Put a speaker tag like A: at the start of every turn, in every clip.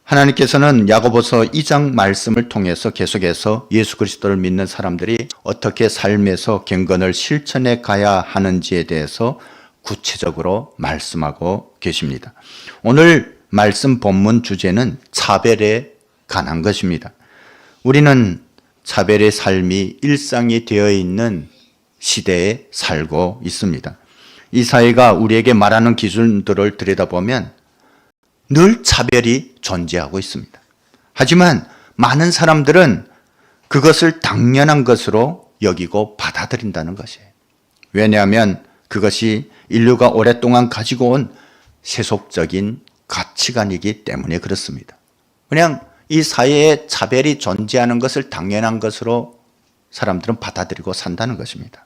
A: 하나님께서는 야고보서 2장 말씀을 통해서 계속해서 예수 그리스도를 믿는 사람들이 어떻게 삶에서 경건을 실천해 가야 하는지에 대해서 구체적으로 말씀하고 계십니다. 오늘 말씀 본문 주제는 차별에 관한 것입니다. 우리는 차별의 삶이 일상이 되어 있는 시대에 살고 있습니다. 이 사회가 우리에게 말하는 기준들을 들여다보면 늘 차별이 존재하고 있습니다. 하지만 많은 사람들은 그것을 당연한 것으로 여기고 받아들인다는 것이에요. 왜냐하면 그것이 인류가 오랫동안 가지고 온 세속적인 가치관이기 때문에 그렇습니다. 그냥 이 사회에 차별이 존재하는 것을 당연한 것으로 사람들은 받아들이고 산다는 것입니다.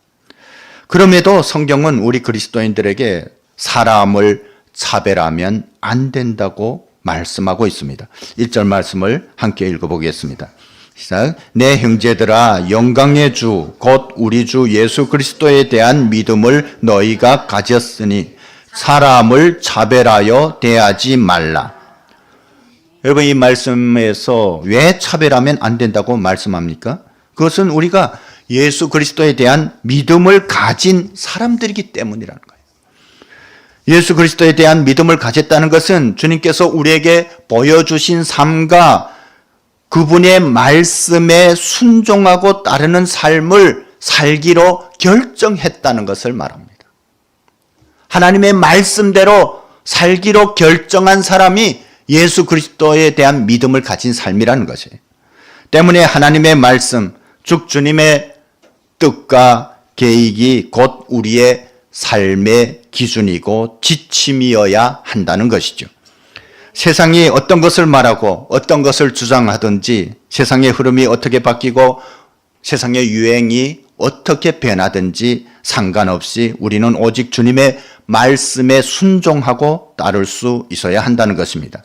A: 그럼에도 성경은 우리 그리스도인들에게 사람을 차별하면 안 된다고 말씀하고 있습니다. 1절 말씀을 함께 읽어보겠습니다. 시작. 내 형제들아, 영광의 주 곧 우리 주 예수 그리스도에 대한 믿음을 너희가 가졌으니 사람을 차별하여 대하지 말라. 여러분, 이 말씀에서 왜 차별하면 안 된다고 말씀합니까? 그것은 우리가 예수 그리스도에 대한 믿음을 가진 사람들이기 때문이라는 거예요. 예수 그리스도에 대한 믿음을 가졌다는 것은 주님께서 우리에게 보여주신 삶과 그분의 말씀에 순종하고 따르는 삶을 살기로 결정했다는 것을 말합니다. 하나님의 말씀대로 살기로 결정한 사람이 예수 그리스도에 대한 믿음을 가진 삶이라는 것이에요. 때문에 하나님의 말씀, 즉 주님의 뜻과 계획이 곧 우리의 삶의 기준이고 지침이어야 한다는 것이죠. 세상이 어떤 것을 말하고 어떤 것을 주장하든지, 세상의 흐름이 어떻게 바뀌고 세상의 유행이 어떻게 변하든지 상관없이 우리는 오직 주님의 말씀에 순종하고 따를 수 있어야 한다는 것입니다.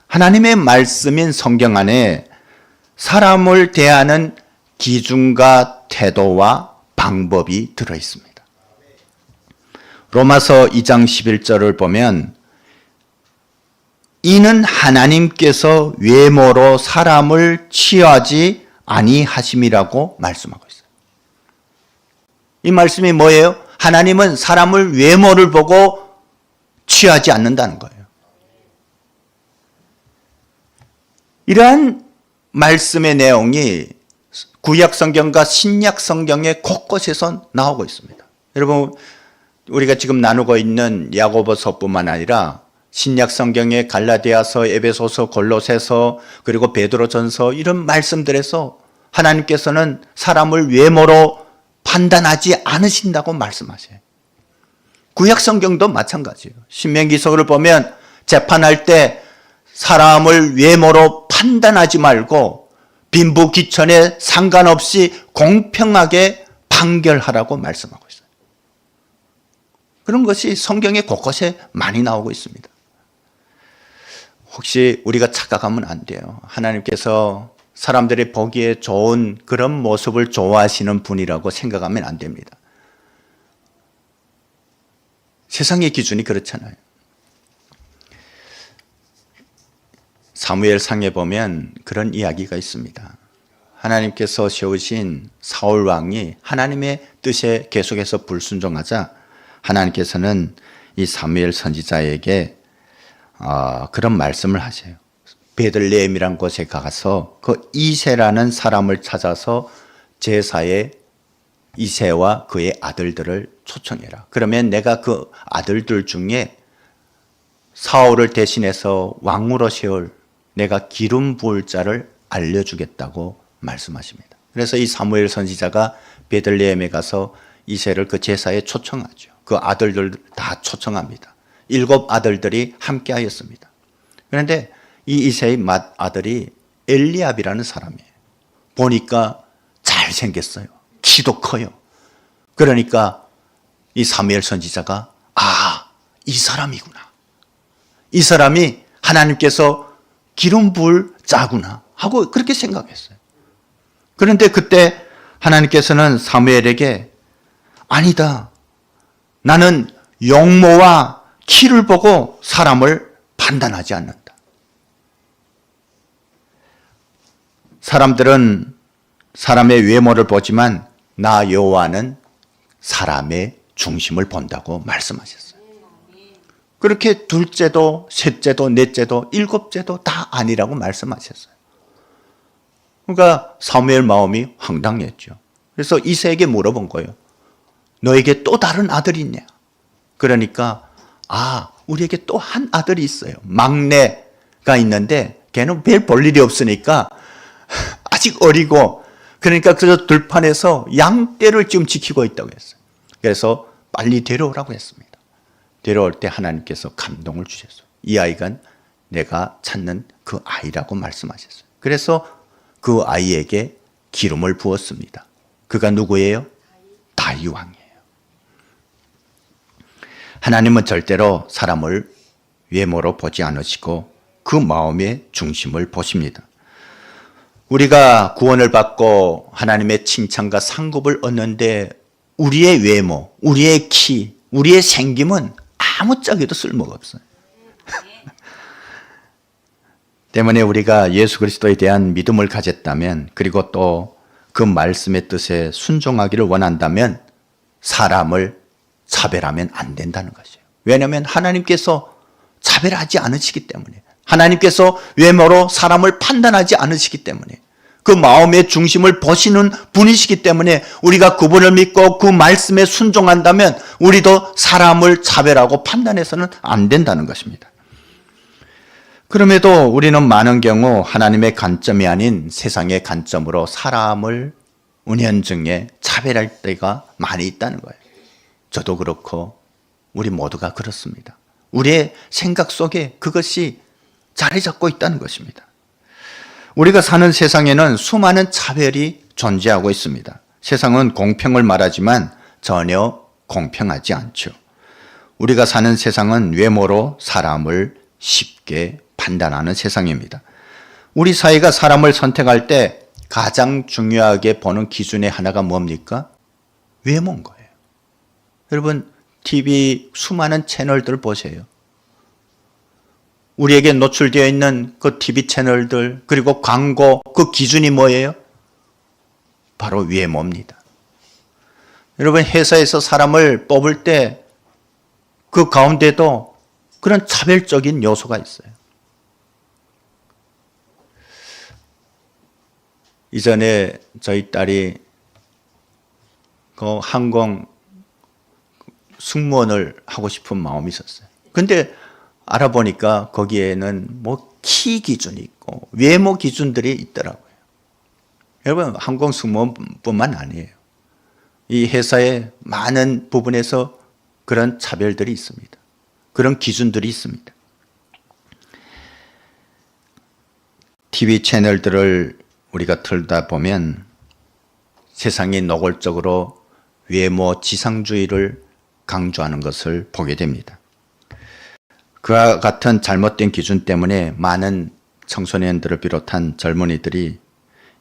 A: 하나님의 말씀인 성경 안에 사람을 대하는 기준과 태도와 방법이 들어 있습니다. 로마서 2장 11절을 보면 이는 하나님께서 외모로 사람을 취하지 아니하심이라고 말씀하고 있어요. 이 말씀이 뭐예요? 하나님은 사람을 외모를 보고 취하지 않는다는 거예요. 이러한 말씀의 내용이 구약 성경과 신약 성경의 곳곳에서 나오고 있습니다. 여러분, 우리가 지금 나누고 있는 야고보서뿐만 아니라 신약 성경의 갈라디아서, 에베소서, 골로새서, 그리고 베드로전서 이런 말씀들에서 하나님께서는 사람을 외모로 판단하지 않으신다고 말씀하셔요. 구약 성경도 마찬가지예요. 신명기서를 보면 재판할 때 사람을 외모로 판단하지 말고 빈부귀천에 상관없이 공평하게 판결하라고 말씀하고 있어요. 그런 것이 성경의 곳곳에 많이 나오고 있습니다. 혹시 우리가 착각하면 안 돼요. 하나님께서 사람들이 보기에 좋은 그런 모습을 좋아하시는 분이라고 생각하면 안 됩니다. 세상의 기준이 그렇잖아요. 사무엘상에 보면 그런 이야기가 있습니다. 하나님께서 세우신 사울 왕이 하나님의 뜻에 계속해서 불순종하자 하나님께서는 이 사무엘 선지자에게 그런 말씀을 하세요. 베들레헴이라는 곳에 가서 그 이새라는 사람을 찾아서 제사에 이새와 그의 아들들을 초청해라. 그러면 내가 그 아들들 중에 사울을 대신해서 왕으로 세울 내가 기름 부을 자를 알려주겠다고 말씀하십니다. 그래서 이 사무엘 선지자가 베들레헴에 가서 이새를 그 제사에 초청하죠. 그 아들들 다 초청합니다. 7 아들들이 함께 하였습니다. 그런데 이 이새의 맏아들이 엘리압이라는 사람이에요. 보니까 잘생겼어요. 키도 커요. 그러니까 이 사무엘 선지자가 이 사람이구나. 이 사람이 하나님께서 기름 부을 자구나 하고 그렇게 생각했어요. 그런데 그때 하나님께서는 사무엘에게 아니다. 나는 용모와 키를 보고 사람을 판단하지 않는다. 사람들은 사람의 외모를 보지만 나 여호와는 사람의 중심을 본다고 말씀하셨어요. 그렇게 둘째도 셋째도 넷째도 일곱째도 다 아니라고 말씀하셨어요. 그러니까 사무엘 마음이 황당했죠. 그래서 이새에게 물어본 거예요. 너에게 또 다른 아들이 있냐? 그러니까 우리에게 또 한 아들이 있어요. 막내가 있는데 걔는 별 볼 일이 없으니까 아직 어리고 그러니까 그저 들판에서 양떼를 지금 지키고 있다고 했어요. 그래서 빨리 데려오라고 했습니다. 데려올 때 하나님께서 감동을 주셨어요. 이 아이가 내가 찾는 그 아이라고 말씀하셨어요. 그래서 그 아이에게 기름을 부었습니다. 그가 누구예요? 다윗 왕이에요. 하나님은 절대로 사람을 외모로 보지 않으시고 그 마음의 중심을 보십니다. 우리가 구원을 받고 하나님의 칭찬과 상급을 얻는데 우리의 외모, 우리의 키, 우리의 생김은 아무짝에도 쓸모가 없어요. 때문에 우리가 예수 그리스도에 대한 믿음을 가졌다면 그리고 또 그 말씀의 뜻에 순종하기를 원한다면 사람을 차별하면 안 된다는 것이에요. 왜냐하면 하나님께서 차별하지 않으시기 때문에 하나님께서 외모로 사람을 판단하지 않으시기 때문에 그 마음의 중심을 보시는 분이시기 때문에 우리가 그분을 믿고 그 말씀에 순종한다면 우리도 사람을 차별하고 판단해서는 안 된다는 것입니다. 그럼에도 우리는 많은 경우 하나님의 관점이 아닌 세상의 관점으로 사람을 은연중에 차별할 때가 많이 있다는 거예요. 저도 그렇고 우리 모두가 그렇습니다. 우리의 생각 속에 그것이 자리 잡고 있다는 것입니다. 우리가 사는 세상에는 수많은 차별이 존재하고 있습니다. 세상은 공평을 말하지만 전혀 공평하지 않죠. 우리가 사는 세상은 외모로 사람을 쉽게 판단하는 세상입니다. 우리 사회가 사람을 선택할 때 가장 중요하게 보는 기준의 하나가 뭡니까? 외모인 거예요. 여러분 TV 수많은 채널들 보세요. 우리에게 노출되어 있는 그 TV 채널들 그리고 광고 그 기준이 뭐예요? 바로 외모입니다. 여러분 회사에서 사람을 뽑을 때 그 가운데도 그런 차별적인 요소가 있어요. 이전에 저희 딸이 그 항공 승무원을 하고 싶은 마음이 있었어요. 근데 알아보니까 거기에는 뭐 키 기준이 있고 외모 기준들이 있더라고요. 여러분 항공 승무원뿐만 아니에요. 이 회사의 많은 부분에서 그런 차별들이 있습니다. 그런 기준들이 있습니다. TV 채널들을 우리가 틀다 보면 세상이 노골적으로 외모 지상주의를 강조하는 것을 보게 됩니다. 그와 같은 잘못된 기준 때문에 많은 청소년들을 비롯한 젊은이들이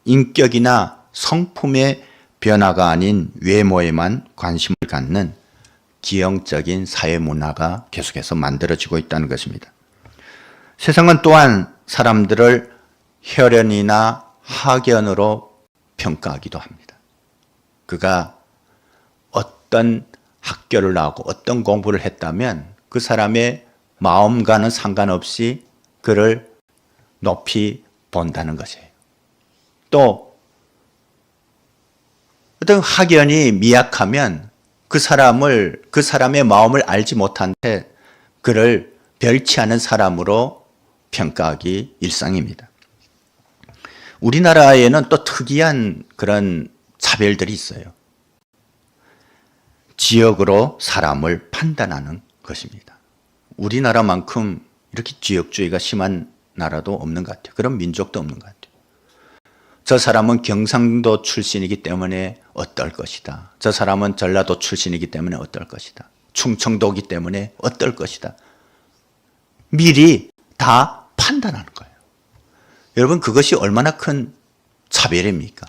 A: 인격이나 성품의 변화가 아닌 외모에만 관심을 갖는 기형적인 사회 문화가 계속해서 만들어지고 있다는 것입니다. 세상은 또한 사람들을 혈연이나 학연으로 평가하기도 합니다. 그가 어떤 학교를 나오고 어떤 공부를 했다면 그 사람의 마음과는 상관없이 그를 높이 본다는 것이에요. 또 어떤 학연이 미약하면 그 사람의 마음을 알지 못한 채 그를 별치하는 사람으로 평가하기 일상입니다. 우리나라에는 또 특이한 그런 차별들이 있어요. 지역으로 사람을 판단하는 것입니다. 우리나라만큼 이렇게 지역주의가 심한 나라도 없는 것 같아요. 그런 민족도 없는 것 같아요. 저 사람은 경상도 출신이기 때문에 어떨 것이다. 저 사람은 전라도 출신이기 때문에 어떨 것이다. 충청도이기 때문에 어떨 것이다. 미리 다 판단하는 거예요. 여러분 그것이 얼마나 큰 차별입니까?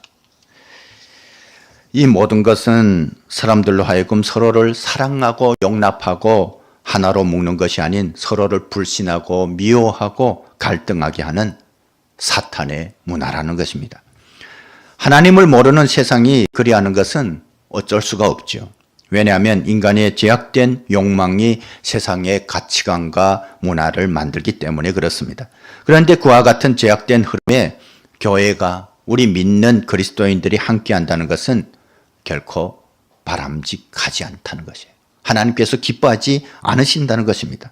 A: 이 모든 것은 사람들로 하여금 서로를 사랑하고 용납하고 하나로 묶는 것이 아닌 서로를 불신하고 미워하고 갈등하게 하는 사탄의 문화라는 것입니다. 하나님을 모르는 세상이 그리하는 것은 어쩔 수가 없죠. 왜냐하면 인간의 제약된 욕망이 세상의 가치관과 문화를 만들기 때문에 그렇습니다. 그런데 그와 같은 제약된 흐름에 교회가, 우리 믿는 그리스도인들이 함께한다는 것은 결코 바람직하지 않다는 것이에요. 하나님께서 기뻐하지 않으신다는 것입니다.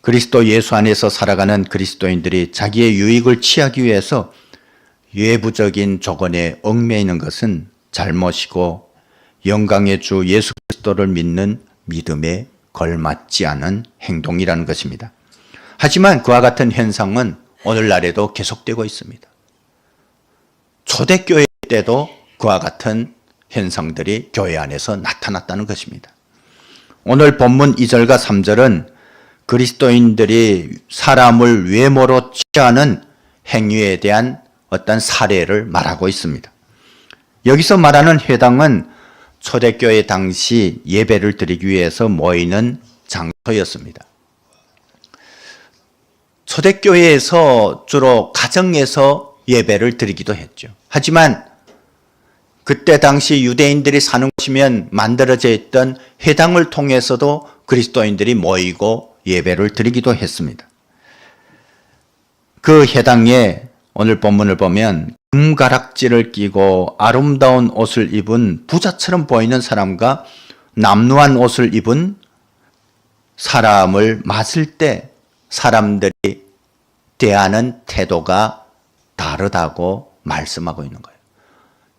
A: 그리스도 예수 안에서 살아가는 그리스도인들이 자기의 유익을 취하기 위해서 외부적인 조건에 얽매이는 것은 잘못이고 영광의 주 예수 그리스도를 믿는 믿음에 걸맞지 않은 행동이라는 것입니다. 하지만 그와 같은 현상은 오늘날에도 계속되고 있습니다. 초대교회 때도 그와 같은 현상들이 교회 안에서 나타났다는 것입니다. 오늘 본문 2절과 3절은 그리스도인들이 사람을 외모로 취하는 행위에 대한 어떤 사례를 말하고 있습니다. 여기서 말하는 회당은 초대교회 당시 예배를 드리기 위해서 모이는 장소였습니다. 초대교회에서 주로 가정에서 예배를 드리기도 했죠. 하지만 그때 당시 유대인들이 사는 곳이면 만들어져 있던 회당을 통해서도 그리스도인들이 모이고 예배를 드리기도 했습니다. 그 회당에 오늘 본문을 보면 금가락지를 끼고 아름다운 옷을 입은 부자처럼 보이는 사람과 남루한 옷을 입은 사람을 맞을 때 사람들이 대하는 태도가 다르다고 말씀하고 있는 거예요.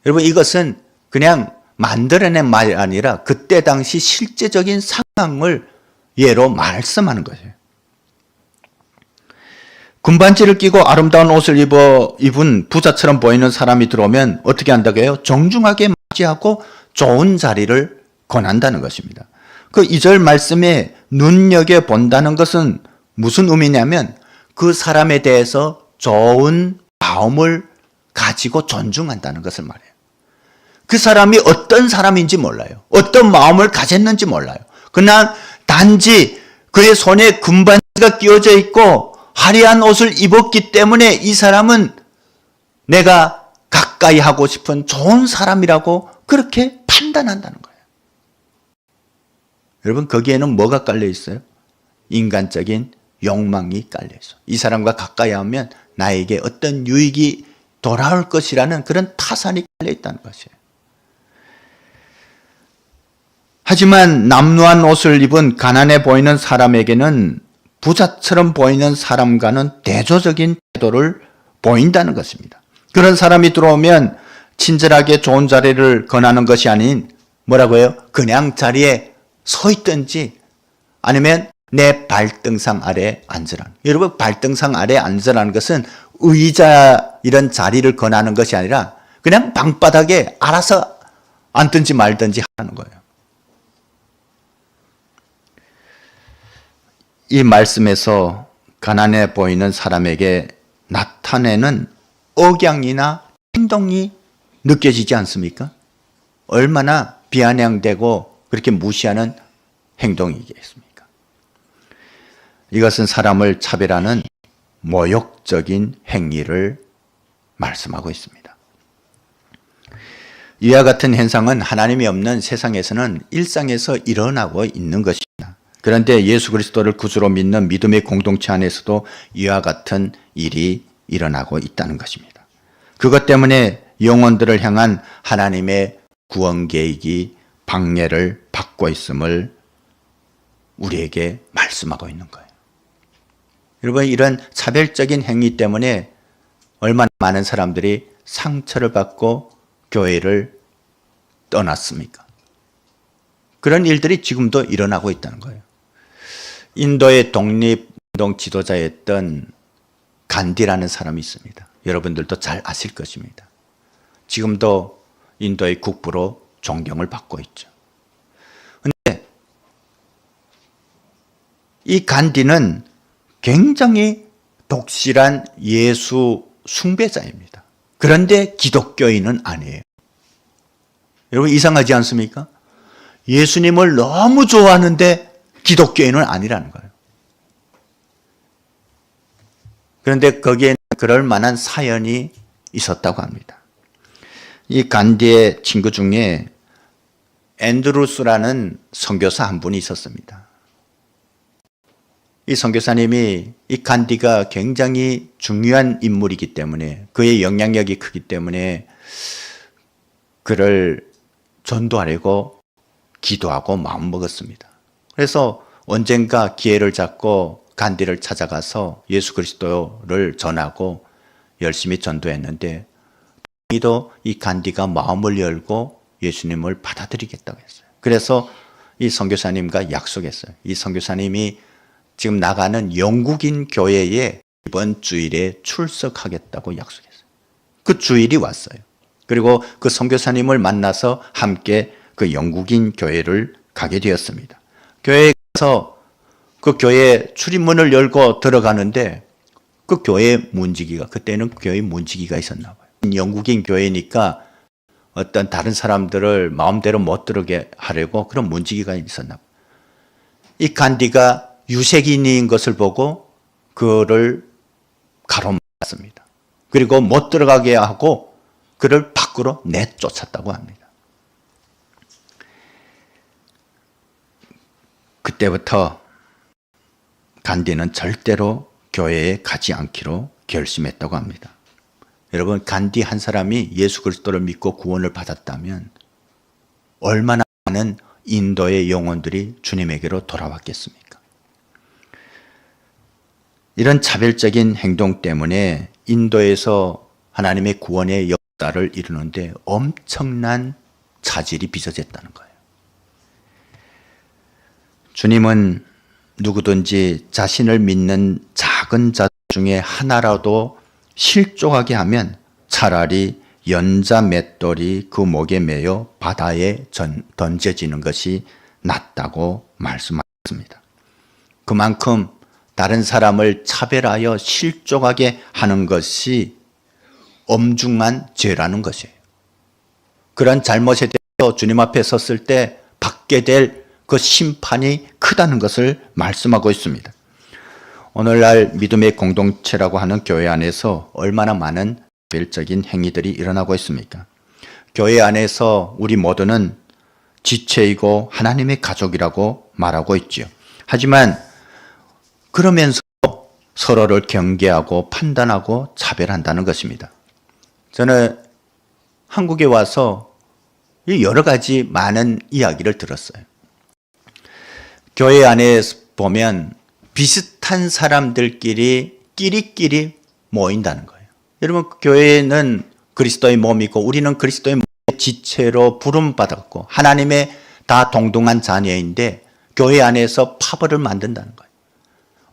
A: 여러분, 이것은 그냥 만들어낸 말이 아니라 그때 당시 실제적인 상황을 예로 말씀하는 거예요. 군반지를 끼고 아름다운 옷을 입은 부자처럼 보이는 사람이 들어오면 어떻게 한다고 해요? 정중하게 맞이하고 좋은 자리를 권한다는 것입니다. 그 2절 말씀에 눈여겨본다는 것은 무슨 의미냐면 그 사람에 대해서 좋은 마음을 가지고 존중한다는 것을 말해요. 그 사람이 어떤 사람인지 몰라요. 어떤 마음을 가졌는지 몰라요. 그냥 단지 그의 손에 금반지가 끼워져 있고 화려한 옷을 입었기 때문에 이 사람은 내가 가까이 하고 싶은 좋은 사람이라고 그렇게 판단한다는 거예요. 여러분, 거기에는 뭐가 깔려 있어요? 인간적인 욕망이 깔려 있어요. 이 사람과 가까이 하면 나에게 어떤 유익이 돌아올 것이라는 그런 타산이 깔려 있다는 것이에요. 하지만 남루한 옷을 입은 가난해 보이는 사람에게는 부자처럼 보이는 사람과는 대조적인 태도를 보인다는 것입니다. 그런 사람이 들어오면 친절하게 좋은 자리를 권하는 것이 아닌 뭐라고요? 그냥 자리에 서 있든지 아니면 내 발등상 아래 앉으라는. 여러분, 발등상 아래 앉으라는 것은 의자 이런 자리를 권하는 것이 아니라 그냥 방바닥에 알아서 앉든지 말든지 하는 거예요. 이 말씀에서 가난해 보이는 사람에게 나타내는 억양이나 행동이 느껴지지 않습니까? 얼마나 비아냥되고 그렇게 무시하는 행동이겠습니까? 이것은 사람을 차별하는 모욕적인 행위를 말씀하고 있습니다. 이와 같은 현상은 하나님이 없는 세상에서는 일상에서 일어나고 있는 것입니다. 그런데 예수 그리스도를 구주로 믿는 믿음의 공동체 안에서도 이와 같은 일이 일어나고 있다는 것입니다. 그것 때문에 영혼들을 향한 하나님의 구원 계획이 방해를 받고 있음을 우리에게 말씀하고 있는 거예요. 여러분, 이런 차별적인 행위 때문에 얼마나 많은 사람들이 상처를 받고 교회를 떠났습니까? 그런 일들이 지금도 일어나고 있다는 거예요. 인도의 독립운동 지도자였던 간디라는 사람이 있습니다. 여러분들도 잘 아실 것입니다. 지금도 인도의 국부로 존경을 받고 있죠. 그런데 이 간디는 굉장히 독실한 예수 숭배자입니다. 그런데 기독교인은 아니에요. 여러분, 이상하지 않습니까? 예수님을 너무 좋아하는데 기독교인은 아니라는 거예요. 그런데 거기에 그럴 만한 사연이 있었다고 합니다. 이 간디의 친구 중에 앤드루스라는 선교사 한 분이 있었습니다. 이 선교사님이 이 간디가 굉장히 중요한 인물이기 때문에, 그의 영향력이 크기 때문에 그를 전도하려고 기도하고 마음먹었습니다. 그래서 언젠가 기회를 잡고 간디를 찾아가서 예수 그리스도를 전하고 열심히 전도했는데, 이도 이 간디가 마음을 열고 예수님을 받아들이겠다고 했어요. 그래서 이 선교사님과 약속했어요. 이 선교사님이 지금 나가는 영국인 교회에 이번 주일에 출석하겠다고 약속했어요. 그 주일이 왔어요. 그리고 그 선교사님을 만나서 함께 그 영국인 교회를 가게 되었습니다. 교회에 가서 그 교회 출입문을 열고 들어가는데 그 교회 문지기가, 그때는 교회 문지기가 있었나 봐요. 영국인 교회니까 어떤 다른 사람들을 마음대로 못 들어게 하려고 그런 문지기가 있었나 봐요. 이 간디가 유색인인 것을 보고 그를 가로막았습니다. 그리고 못 들어가게 하고 그를 밖으로 내쫓았다고 합니다. 그때부터 간디는 절대로 교회에 가지 않기로 결심했다고 합니다. 여러분, 간디 한 사람이 예수 그리스도를 믿고 구원을 받았다면 얼마나 많은 인도의 영혼들이 주님에게로 돌아왔겠습니까? 이런 차별적인 행동 때문에 인도에서 하나님의 구원의 역사를 이루는데 엄청난 차질이 빚어졌다는 거예요. 주님은 누구든지 자신을 믿는 작은 자 중에 하나라도 실족하게 하면 차라리 연자 맷돌이 그 목에 매여 바다에 던져지는 것이 낫다고 말씀하셨습니다. 그만큼 다른 사람을 차별하여 실족하게 하는 것이 엄중한 죄라는 것이에요. 그런 잘못에 대해서 주님 앞에 섰을 때 받게 될 그 심판이 크다는 것을 말씀하고 있습니다. 오늘날 믿음의 공동체라고 하는 교회 안에서 얼마나 많은 차별적인 행위들이 일어나고 있습니까? 교회 안에서 우리 모두는 지체이고 하나님의 가족이라고 말하고 있죠. 하지만 그러면서 서로를 경계하고 판단하고 차별한다는 것입니다. 저는 한국에 와서 여러 가지 많은 이야기를 들었어요. 교회 안에 보면 비슷한 사람들끼리 끼리끼리 모인다는 거예요. 여러분, 교회는 그리스도의 몸이고 우리는 그리스도의 몸의 지체로 부름받았고 하나님의 다 동등한 자녀인데 교회 안에서 파벌을 만든다는 거예요.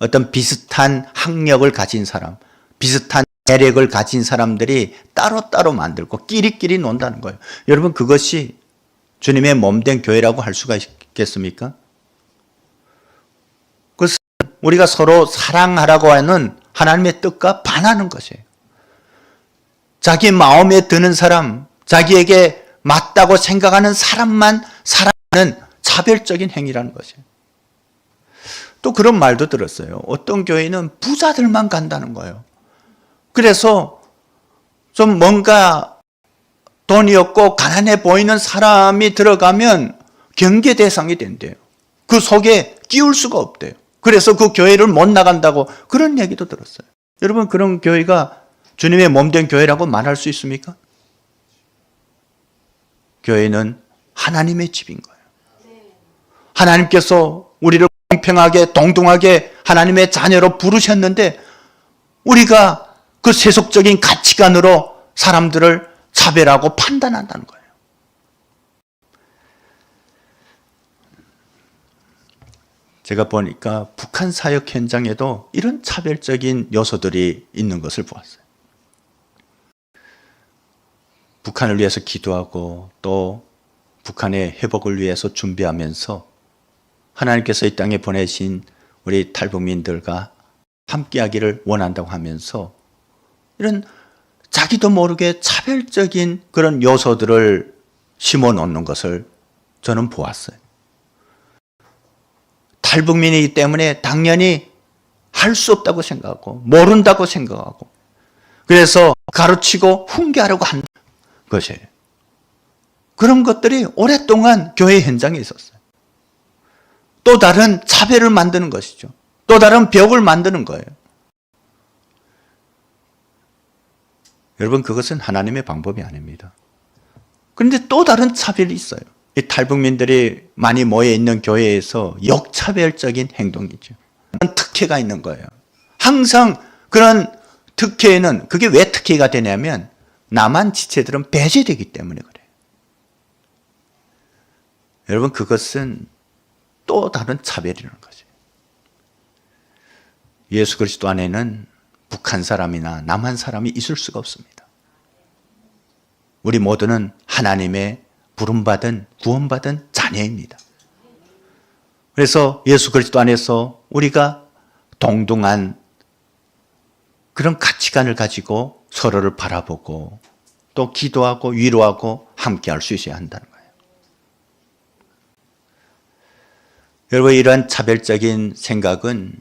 A: 어떤 비슷한 학력을 가진 사람, 비슷한 매력을 가진 사람들이 따로따로 만들고 끼리끼리 논다는 거예요. 여러분, 그것이 주님의 몸된 교회라고 할 수가 있겠습니까? 그것은 우리가 서로 사랑하라고 하는 하나님의 뜻과 반하는 것이에요. 자기 마음에 드는 사람, 자기에게 맞다고 생각하는 사람만 사랑하는 차별적인 행위라는 것이에요. 또 그런 말도 들었어요. 어떤 교회는 부자들만 간다는 거예요. 그래서 좀 뭔가 돈이 없고 가난해 보이는 사람이 들어가면 경계 대상이 된대요. 그 속에 끼울 수가 없대요. 그래서 그 교회를 못 나간다고 그런 얘기도 들었어요. 여러분, 그런 교회가 주님의 몸된 교회라고 말할 수 있습니까? 교회는 하나님의 집인 거예요. 하나님께서 우리를 공평하게 동등하게 하나님의 자녀로 부르셨는데 우리가 그 세속적인 가치관으로 사람들을 차별하고 판단한다는 거예요. 제가 보니까 북한 사역 현장에도 이런 차별적인 요소들이 있는 것을 보았어요. 북한을 위해서 기도하고 또 북한의 회복을 위해서 준비하면서 하나님께서 이 땅에 보내신 우리 탈북민들과 함께하기를 원한다고 하면서 이런 자기도 모르게 차별적인 그런 요소들을 심어 놓는 것을 저는 보았어요. 탈북민이기 때문에 당연히 할 수 없다고 생각하고 모른다고 생각하고 그래서 가르치고 훈계하려고 한 것이에요. 그런 것들이 오랫동안 교회 현장에 있었어요. 또 다른 차별을 만드는 것이죠. 또 다른 벽을 만드는 거예요. 여러분, 그것은 하나님의 방법이 아닙니다. 그런데 또 다른 차별이 있어요. 이 탈북민들이 많이 모여 있는 교회에서 역차별적인 행동이죠. 그런 특혜가 있는 거예요. 항상 그런 특혜는, 그게 왜 특혜가 되냐면 남한 지체들은 배제되기 때문에 그래요. 여러분, 그것은 또 다른 차별이라는 거죠. 예수 그리스도 안에는 북한 사람이나 남한 사람이 있을 수가 없습니다. 우리 모두는 하나님의 부름받은, 구원받은 자녀입니다. 그래서 예수 그리스도 안에서 우리가 동등한 그런 가치관을 가지고 서로를 바라보고 또 기도하고 위로하고 함께 할 수 있어야 한다는 거예요. 여러분, 이러한 차별적인 생각은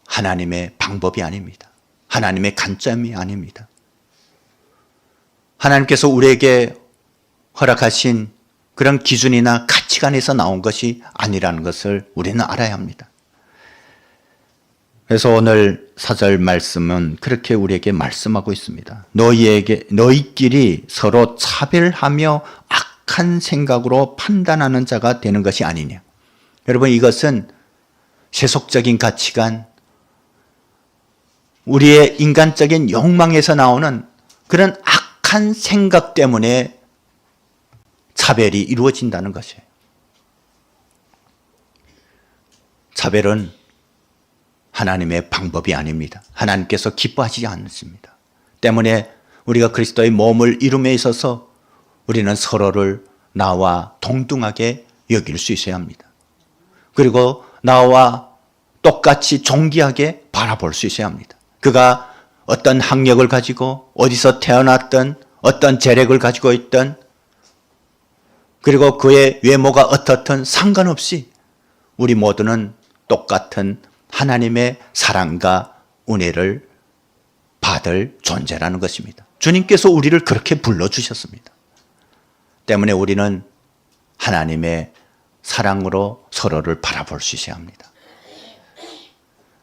A: 하나님의 방법이 아닙니다. 하나님의 관점이 아닙니다. 하나님께서 우리에게 허락하신 그런 기준이나 가치관에서 나온 것이 아니라는 것을 우리는 알아야 합니다. 그래서 오늘 4절 말씀은 그렇게 우리에게 말씀하고 있습니다. 너희끼리 서로 차별하며 악한 생각으로 판단하는 자가 되는 것이 아니냐. 여러분, 이것은 세속적인 가치관, 우리의 인간적인 욕망에서 나오는 그런 악한 생각 때문에 차별이 이루어진다는 것이에요. 차별은 하나님의 방법이 아닙니다. 하나님께서 기뻐하시지 않습니다. 때문에 우리가 그리스도의 몸을 이룸에 있어서 우리는 서로를 나와 동등하게 여길 수 있어야 합니다. 그리고 나와 똑같이 존귀하게 바라볼 수 있어야 합니다. 그가 어떤 학력을 가지고 어디서 태어났든 어떤 재력을 가지고 있든 그리고 그의 외모가 어떻든 상관없이 우리 모두는 똑같은 하나님의 사랑과 은혜를 받을 존재라는 것입니다. 주님께서 우리를 그렇게 불러주셨습니다. 때문에 우리는 하나님의 사랑으로 서로를 바라볼 수 있어야 합니다.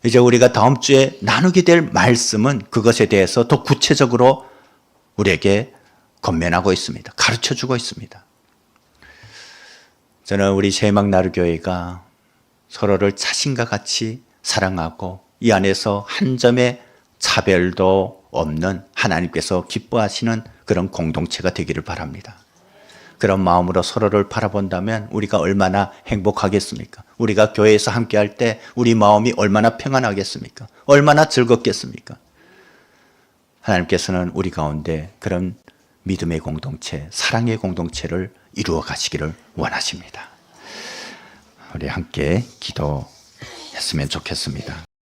A: 이제 우리가 다음 주에 나누게 될 말씀은 그것에 대해서 더 구체적으로 우리에게 권면하고 있습니다. 가르쳐주고 있습니다. 저는 우리 새막나루교회가 서로를 자신과 같이 사랑하고 이 안에서 한 점의 차별도 없는 하나님께서 기뻐하시는 그런 공동체가 되기를 바랍니다. 그런 마음으로 서로를 바라본다면 우리가 얼마나 행복하겠습니까? 우리가 교회에서 함께할 때 우리 마음이 얼마나 평안하겠습니까? 얼마나 즐겁겠습니까? 하나님께서는 우리 가운데 그런 믿음의 공동체, 사랑의 공동체를 이루어 가시기를 원하십니다. 우리 함께 기도했으면 좋겠습니다.